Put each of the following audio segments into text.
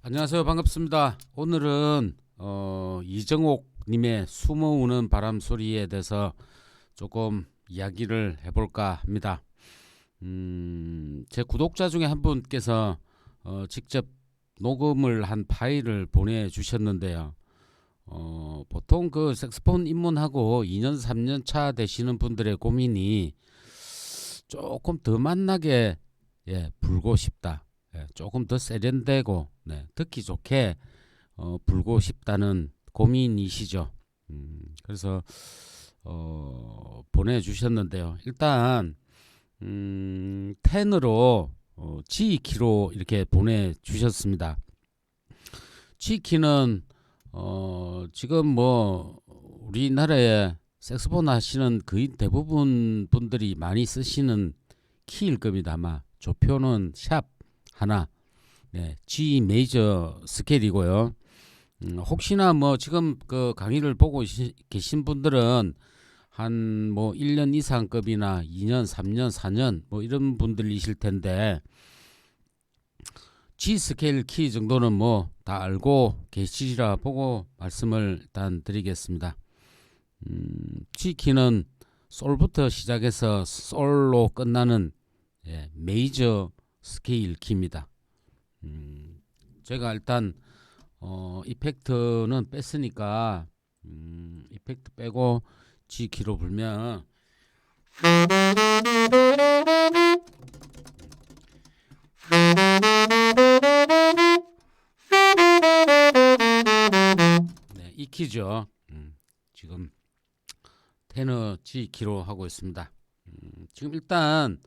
안녕하세요. 반갑습니다. 오늘은 이정옥 님의 숨어오는 바람 소리에 대해서 조금 이야기를 해볼까 합니다. 제 구독자 중에 한 분께서 직접 녹음을 한 파일을 보내주셨는데요. 보통 그 색소폰 입문하고 2년 3년 차 되시는 분들의 고민이 조금 더 만나게 불고 싶다. 조금 더 세련되고 듣기 좋게 불고 싶다는 고민이시죠. 그래서 보내주셨는데요. 일단 10으로 G키로 이렇게 보내주셨습니다. G키는 지금 뭐 우리나라에 색소폰 하시는 거의 대부분 분들이 많이 쓰시는 키일 겁니다. 아마 조표는 샵 하나, G 메이저 스케일이고요. 혹시나 뭐 지금 그 강의를 보고 계신 분들은 한 뭐 1년 이상급이나 2년, 3년, 4년 뭐 이런 분들이실 텐데 G 스케일 키 정도는 뭐 다 알고 계시리라 보고 말씀을 일단 드리겠습니다. G 키는 솔부터 시작해서 솔로 끝나는 메이저 스케일 키입니다. 제가 일단 이펙트는 뺐으니까 이펙트 빼고 G 키로 불면 이 키죠. 지금 테너 G 키로 하고 있습니다. 지금 일단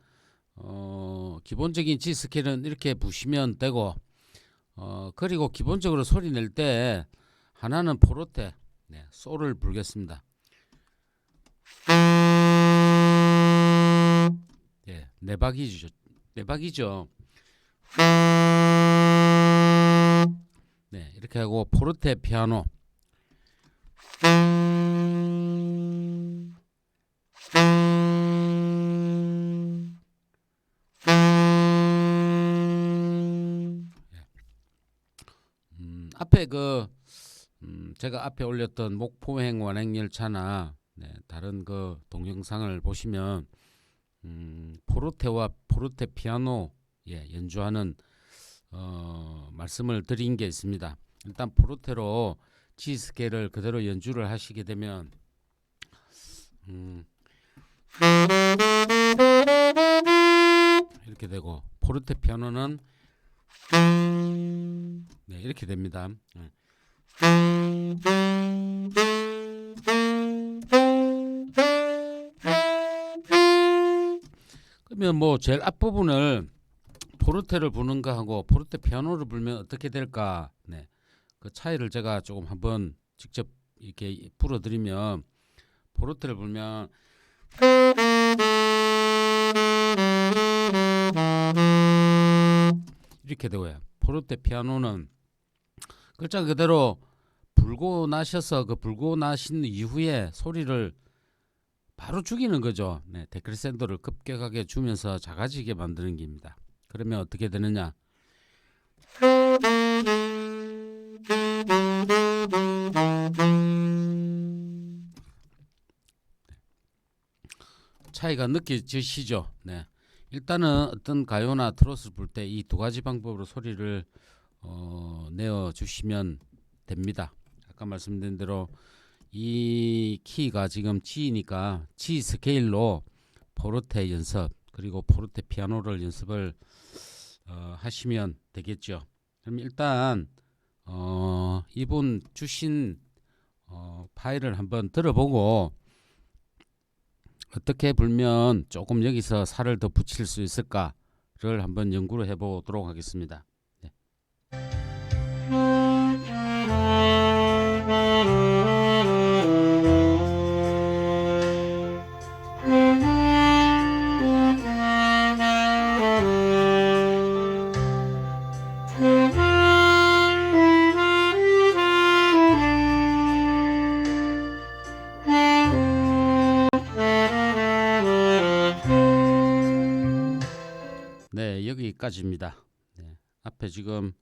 기본적인 G 스케일은 이렇게 보시면 되고 그리고 기본적으로 소리 낼 때 하나는 포르테 솔을 불겠습니다. 내박이죠. 내박이죠. 이렇게 하고 포르테 피아노 앞에 제가 앞에 올렸던 목포행 완행열차나 다른 그 동영상을 보시면 포르테와 포르테 피아노 연주하는 말씀을 드린 게 있습니다. 일단 포르테로 G 스케일을 그대로 연주를 하시게 되면 이렇게 되고 포르테 피아노는 이렇게 됩니다. 그러면 뭐 제일 앞부분을 포르테를 부는 거하고 포르테 피아노를 불면 어떻게 될까? 그 차이를 제가 조금 한번 직접 이렇게 풀어드리면 포르테를 불면 이렇게 되고요. 포르테 피아노는 글자 그대로 불고 나셔서 그 불고 나신 이후에 소리를 바로 죽이는 거죠. 데크리센도를 급격하게 주면서 작아지게 만드는 겁니다. 그러면 어떻게 되느냐? 차이가 느껴지시죠? 일단은 어떤 가요나 트로트를 불 때 이 두 가지 방법으로 소리를 내어 주시면 됩니다. 아까 말씀드린 대로 이 키가 지금 G니까 G 스케일로 포르테 연습 그리고 포르테 피아노를 연습을 하시면 되겠죠. 그럼 일단 이분 주신 파일을 한번 들어보고 어떻게 불면 조금 여기서 살을 더 붙일 수 있을까를 한번 연구를 해보도록 하겠습니다. 여기까지입니다. 앞에 지금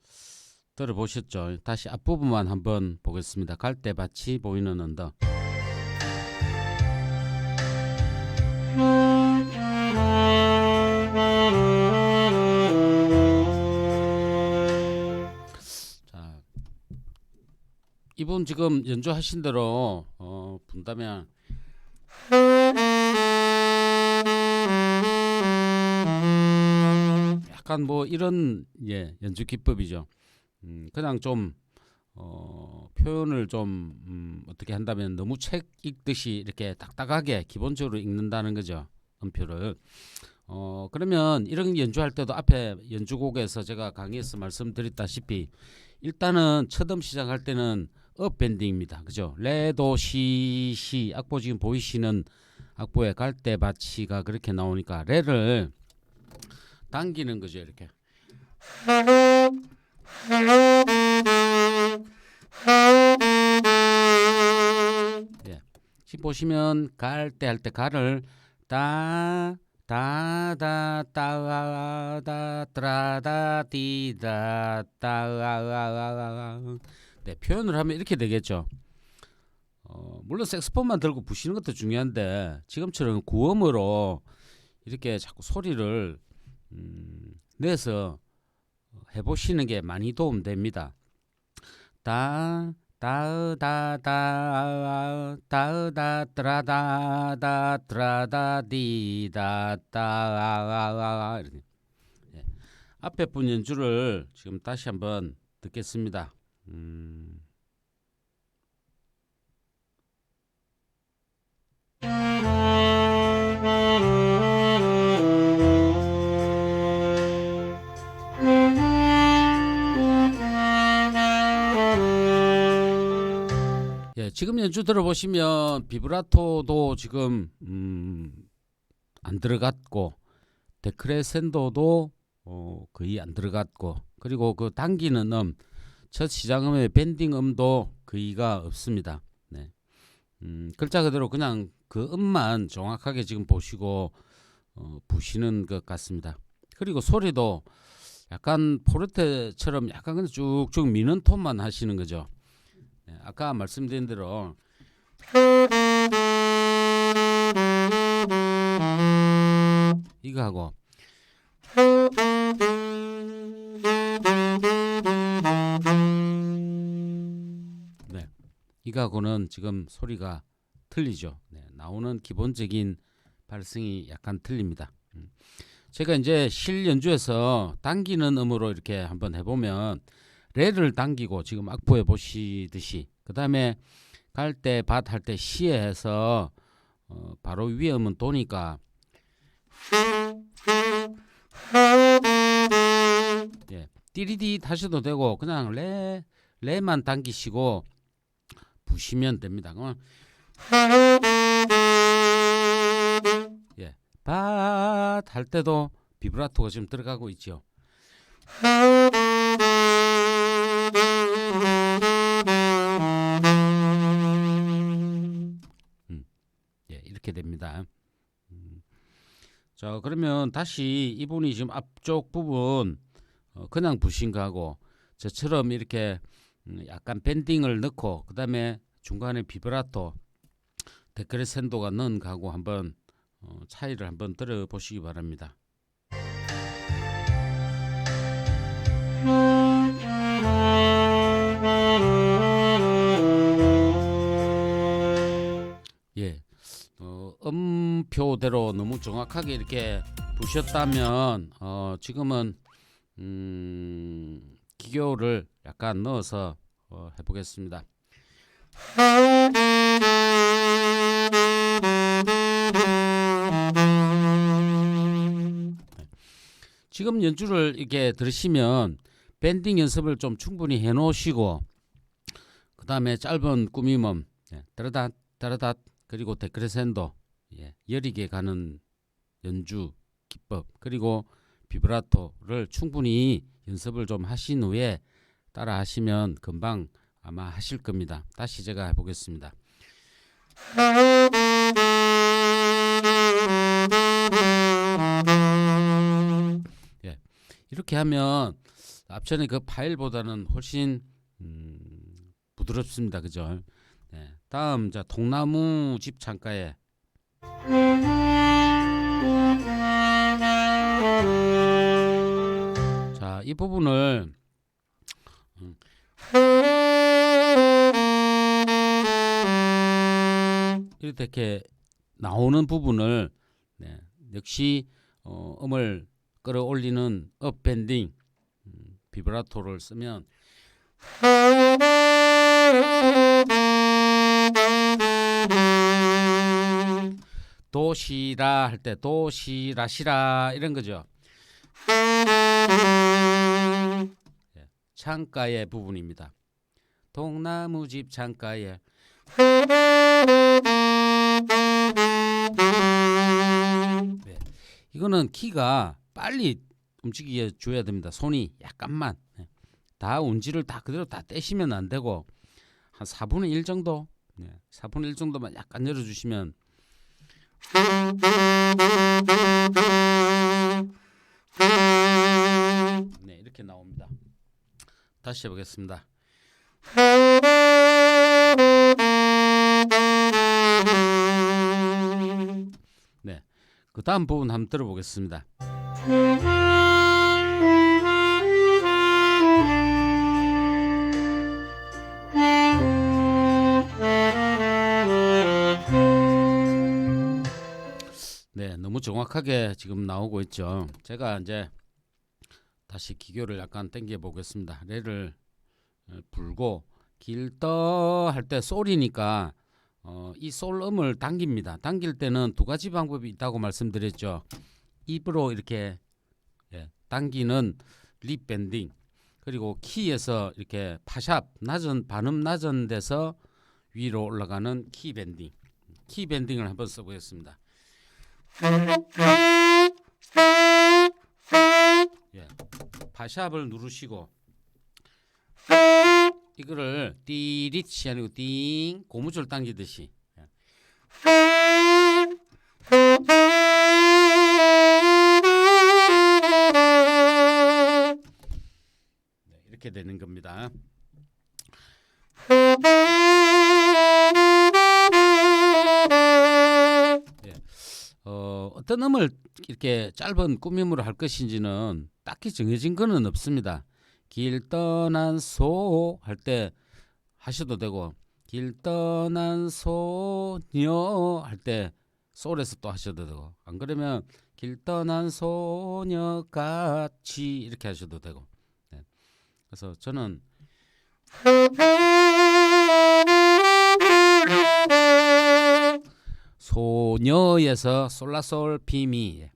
들어보셨죠? 다시 앞부분만 한번 보겠습니다. 갈대밭이 보이는 언덕. 자, 이분 지금 연주하신 대로 분다면 약간 뭐 이런 연주 기법이죠. 그냥 좀 표현을 좀 어떻게 한다면 너무 책 읽듯이 이렇게 딱딱하게 기본적으로 읽는다는 거죠. 음표를. 그러면 이런 연주할 때도 앞에 연주곡에서 제가 강의에서 말씀드렸다시피 일단은 첫 음 시작할 때는 업 밴딩입니다. 그죠? 레도 시 악보 지금 보이시는 악보에 갈대밭이가 그렇게 나오니까 레를 당기는 거죠. 이렇게. 예. 지금 보시면 갈대 할 때 가를 따 다다 따다 따다 디다 따 네, 표현을 하면 이렇게 되겠죠. 물론 색소폰만 들고 부시는 것도 중요한데 지금처럼 구음으로 이렇게 자꾸 소리를 내서 해보시는 게 많이 도움됩니다. 다다다다 따다다라다다 드라다디다따 앞에 분 연주를 지금 다시 한번 듣겠습니다. 예, 지금 연주 들어보시면 비브라토도 지금 안 들어갔고 데크레센도도 거의 안 들어갔고 그리고 그 당기는 첫 시작음의 밴딩 음도 거의가 없습니다. 네. 글자 그대로 그냥 그 음만 정확하게 지금 보시고 부시는 것 같습니다. 그리고 소리도 약간 포르테처럼 약간 그냥 쭉쭉 미는 톤만 하시는 거죠. 네, 아까 말씀드린 대로 이거 하고 네, 이거하고는 지금 소리가 틀리죠. 네, 나오는 기본적인 발성이 약간 틀립니다. 제가 이제 실 연주에서 당기는 음으로 이렇게 한번 해보면 레를 당기고 지금 악보에 보시듯이 그 다음에 갈 때 밭 할 때 시에 해서 바로 위에 음은 도니까 예, 띠리디 하셔도 되고 그냥 레만 당기시고 부시면 됩니다. 예, 밭 할 때도 비브라토가 지금 들어가고 있죠. 예, 이렇게 됩니다. 자, 그러면 다시 이분이 지금 앞쪽 부분 그냥 부신 거하고 저처럼 이렇게 약간 밴딩을 넣고 그 다음에 중간에 비브라토 데크레센도가 넣은 거하고 한번 차이를 한번 들어보시기 바랍니다. 예, 음표대로 너무 정확하게 이렇게 부셨다면 지금은 기교를 약간 넣어서 해보겠습니다. 지금 연주를 이렇게 들으시면 밴딩 연습을 좀 충분히 해 놓으시고 그 다음에 짧은 꾸밈음 따라다 따라다 그리고 데크레센도 여리게 가는 연주 기법 그리고 비브라토를 충분히 연습을 좀 하신 후에 따라 하시면 금방 아마 하실 겁니다. 다시 제가 해보겠습니다. 예, 이렇게 하면 앞전에 그 파일보다는 훨씬 부드럽습니다. 그죠? 네. 다음 자 통나무 집 창가에 자, 이 부분을 이렇게 나오는 부분을 네, 역시 음을 끌어올리는 업밴딩 비브라토를 쓰면 도시라 할 때 도시라시라 이런 거죠. 창가의 부분입니다. 통나무집 창가에 네. 이거는 키가 빨리 움직이게 줘야 됩니다. 손이 약간만 네. 다 운지를 다 그대로 다 떼시면 안 되고 한 4분의 1 정도 네. 4분의 1 정도만 약간 열어주시면 네, 이렇게 나옵니다. 다시 해보겠습니다. 네, 그 다음 부분 한번 들어보겠습니다. 네, 너무 정확하게 지금 나오고 있죠. 제가 이제 다시 기교를 약간 당겨 보겠습니다. 레를 불고 길떠 할 때 솔이니까 이 솔음을 당깁니다. 당길 때는 두 가지 방법이 있다고 말씀드렸죠. 입으로 이렇게 당기는 립 밴딩, 그리고 키에서 이렇게 파샵 낮은 반음 낮은 데서 위로 올라가는 키 밴딩. 키 밴딩을 한번 써보겠습니다. 파샵을 누르시고 이거를 띠릿이 아니고 띵 고무줄 당기듯이 이렇게 되는 겁니다. 어떤 음을 이렇게 짧은 꾸밈으로 할 것인지는 딱히 정해진 거는 없습니다. 길 떠난 소 할 때 하셔도 되고 길 떠난 소녀 할 때 솔에서 또 하셔도 되고 안 그러면 길 떠난 소녀같이 이렇게 하셔도 되고 네. 그래서 저는 소녀에서 솔라솔 피미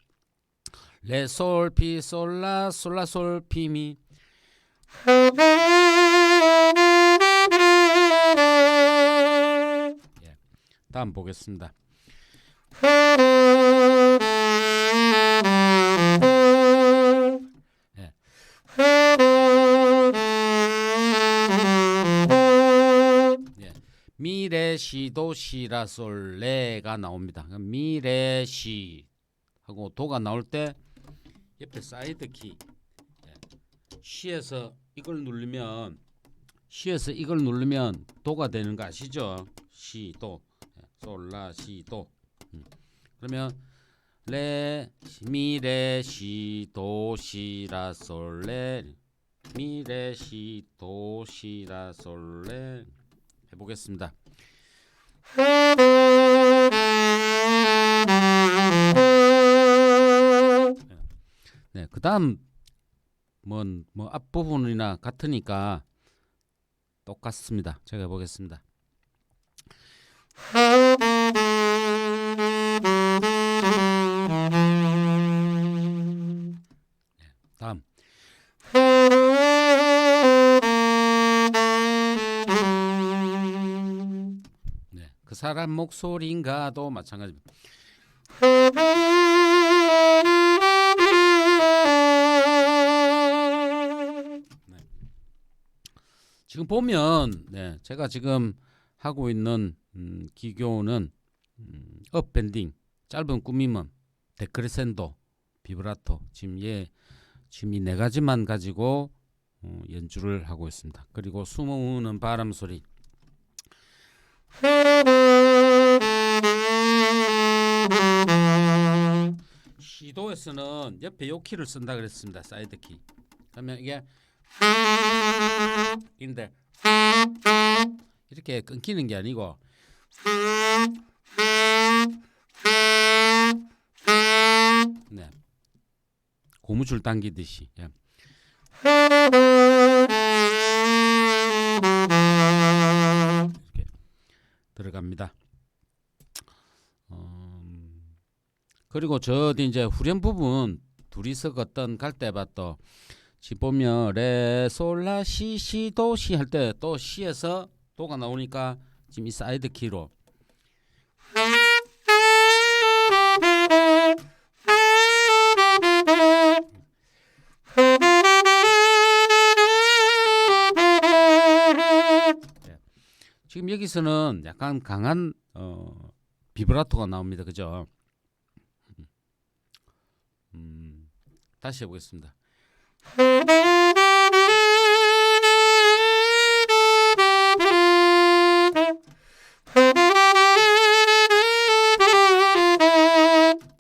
레솔 피 솔라 솔라솔 피미 다음 보겠습니다. 미레시 도시라 솔레가 나옵니다. 미레시 하고 도가 나올 때 옆에 사이드 키 시에서 이걸 누르면 도가 되는 거 아시죠? 시 도 솔라 시 도 그러면 레 미레 시 도 시라 솔레 미레 시 도 시라 솔레 해보겠습니다. 네, 그 다음 뭐 앞부분이나 같으니까 똑같습니다. 제가 해보겠습니다. 다음 네, 그 사람 목소리인가도 마찬가지입니다. 네. 지금 보면 제가 지금 하고 있는 기교는 업밴딩, 짧은 꾸밈음, 데크레센도, 비브라토 지금 이 네 가지만 가지고 연주를 하고 있습니다. 그리고 숨어오는 바람 소리. 시도에서는 옆에 요 키를 쓴다 그랬습니다. 사이드 키. 그러면 이게 인데 이렇게 끊기는 게 아니고 네. 고무줄 당기듯이. 예. 이렇게 들어갑니다. 그리고 저 어디 이제 후렴 부분 둘이서 걷던 갈대밭도 지금 보면 레솔라 시시도 시 할 때 또 시에서 도가 나오니까 지금 이 사이드 키로 지금 여기서는 약간 강한 비브라토가 나옵니다. 그죠? 다시 해보겠습니다.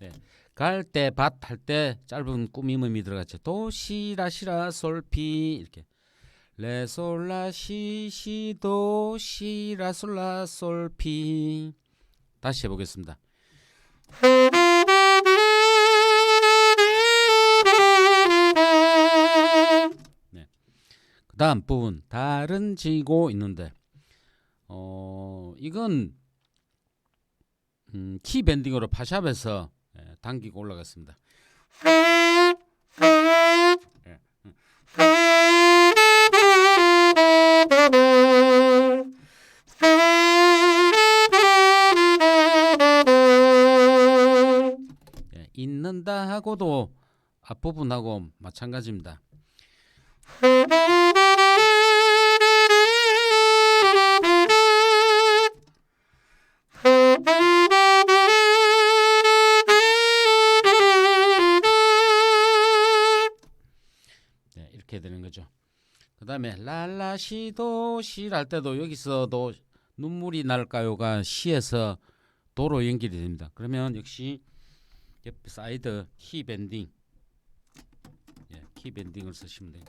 네. 갈대밭 할 때 짧은 꾸밈음이 들어갔죠. 도시라시라 솔피 이렇게 레솔라 시시도 시라솔라 솔피. 다시 해보겠습니다. 네. 그 다음 부분 다른 지고 있는데 이건 키 밴딩으로 파샵에서 당기고 올라갔습니다. 있는다 하고도 앞부분하고 마찬가지입니다. 네, 이렇게 되는 거죠. 그 다음에 랄라시도 시랄 때도 여기서도 눈물이 날까요가 시에서 도로 연결이 됩니다. 그러면 역시 옆 사이드 키 밴딩, 키 밴딩을 쓰시면 돼요.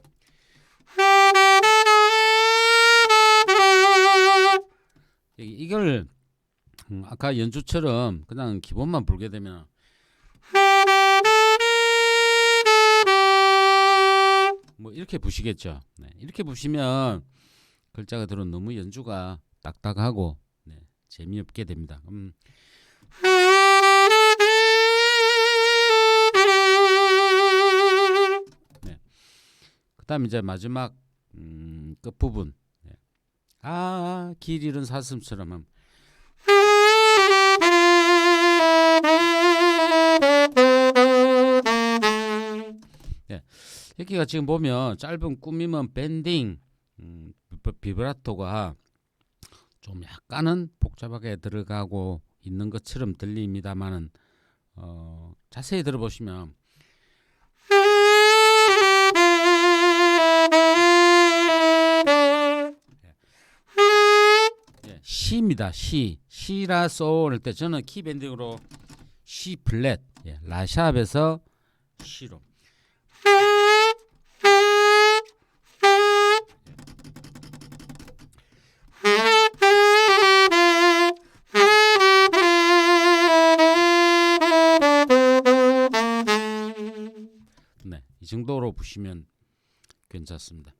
이걸 아까 연주처럼 그냥 기본만 불게 되면 뭐 이렇게 부시겠죠. 네, 이렇게 부시면 글자가 들은 너무 연주가 딱딱하고 재미없게 됩니다. 그다음 이제 마지막 끝 부분. 길 잃은 사슴처럼 여기가 지금 보면 짧은 꾸밈은 밴딩 비브라토가 좀 약간은 복잡하게 들어가고 있는 것처럼 들립니다만은 자세히 들어보시면 시입니다. 시라소 할 때 저는 키 밴딩으로 시 플랫 라샵에서 시로 이 정도로 보시면 괜찮습니다.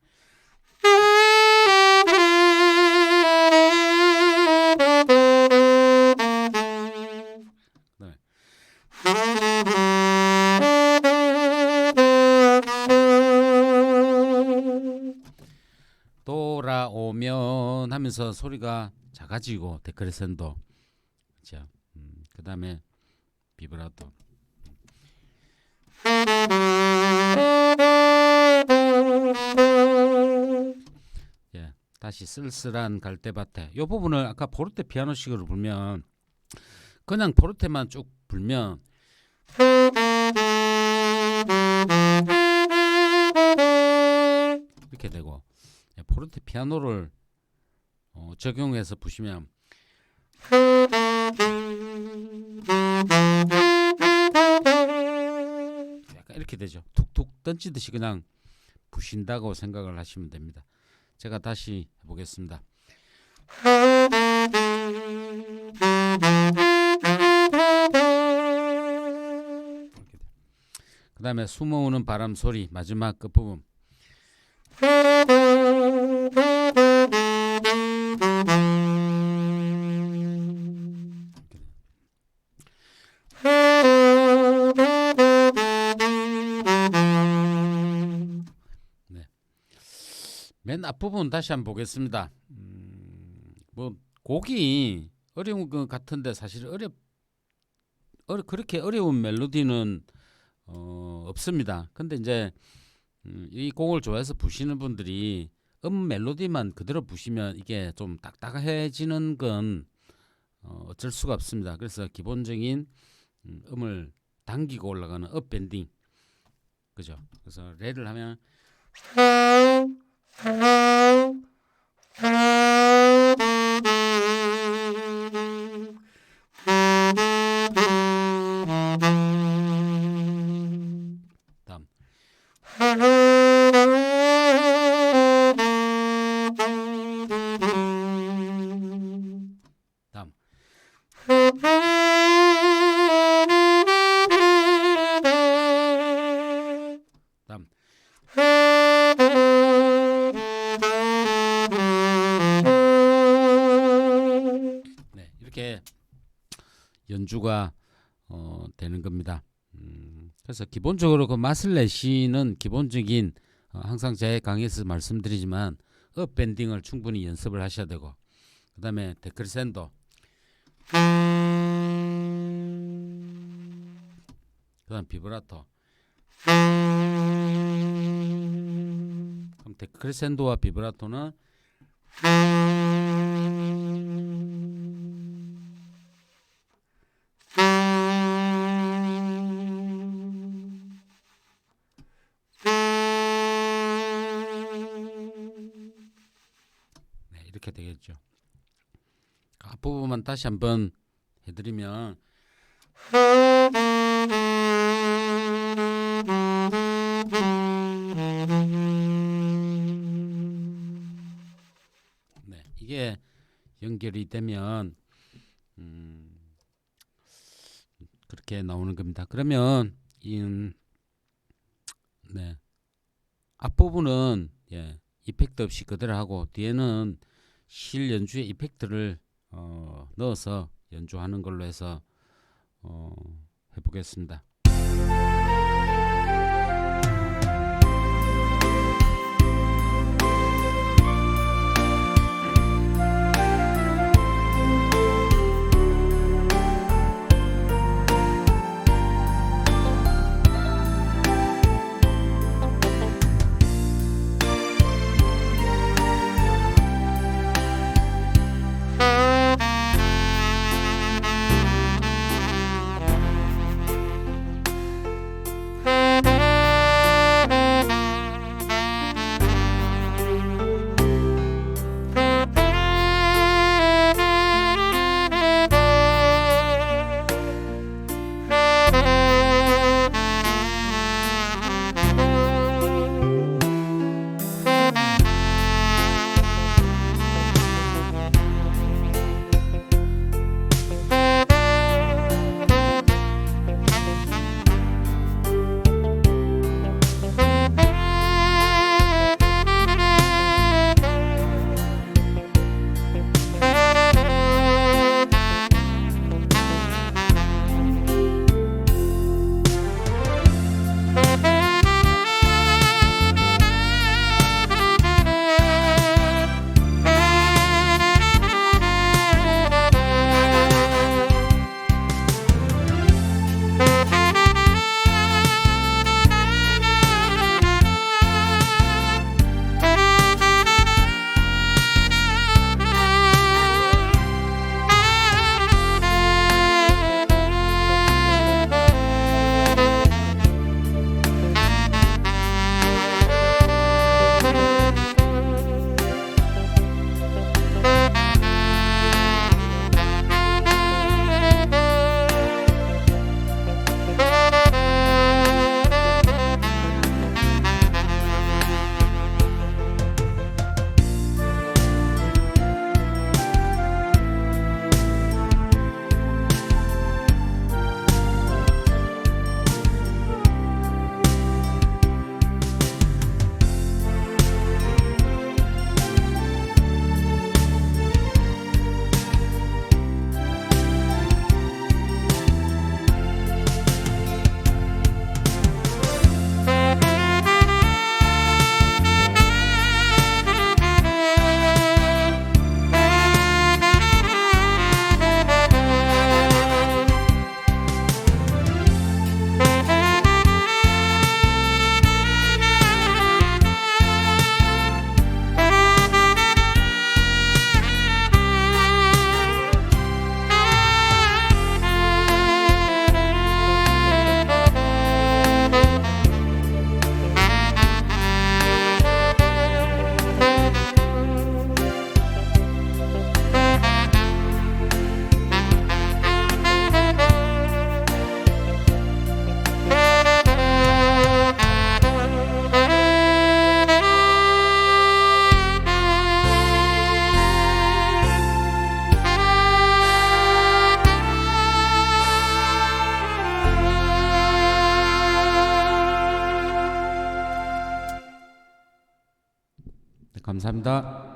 돌아오면 하면서 소리가 작아지고 데크레센도. 자, 그 다음에 비브라토. 다시 쓸쓸한 갈대밭에 이 부분을 아까 포르테 피아노식으로 불면 그냥 포르테만 쭉 불면 이렇게 되고, 포르테 피아노를 적용해서 부시면 약간 이렇게 되죠. 툭툭 던지듯이 그냥 부신다고 생각을 하시면 됩니다. 제가 다시 해보겠습니다. 그 다음에 숨어오는 바람 소리 마지막 끝부분. 네. 맨 앞부분 다시 한번 보겠습니다. 뭐 곡이 어려운 것 같은데 사실 그렇게 어려운 멜로디는 없습니다. 근데 이제 이 곡을 좋아해서 부시는 분들이 멜로디만 그대로 부시면 이게 좀 딱딱해지는 건 어쩔 수가 없습니다. 그래서 기본적인 음을 당기고 올라가는 업 밴딩, 그죠? 그래서 레를 하면 다음 다음 다음 네, 이렇게 연주가 되는 겁니다. 그래서 기본적으로 그 맛을 내시는 기본적인 항상 제 강의에서 말씀드리지만 업 밴딩을 충분히 연습을 하셔야 되고, 그 다음에 데크리센도, 그 다음 비브라토. 그럼 데크리센도와 비브라토는 네, 이렇게 되겠죠. 앞부분만 다시 한번 해드리면 네, 이게 연결이 되면 그렇게 나오는 겁니다. 그러면 네, 앞부분은 이펙트 없이 그대로 하고 뒤에는 실 연주의 이펙트를 넣어서 연주하는 걸로 해서 해보겠습니다. 감사합니다.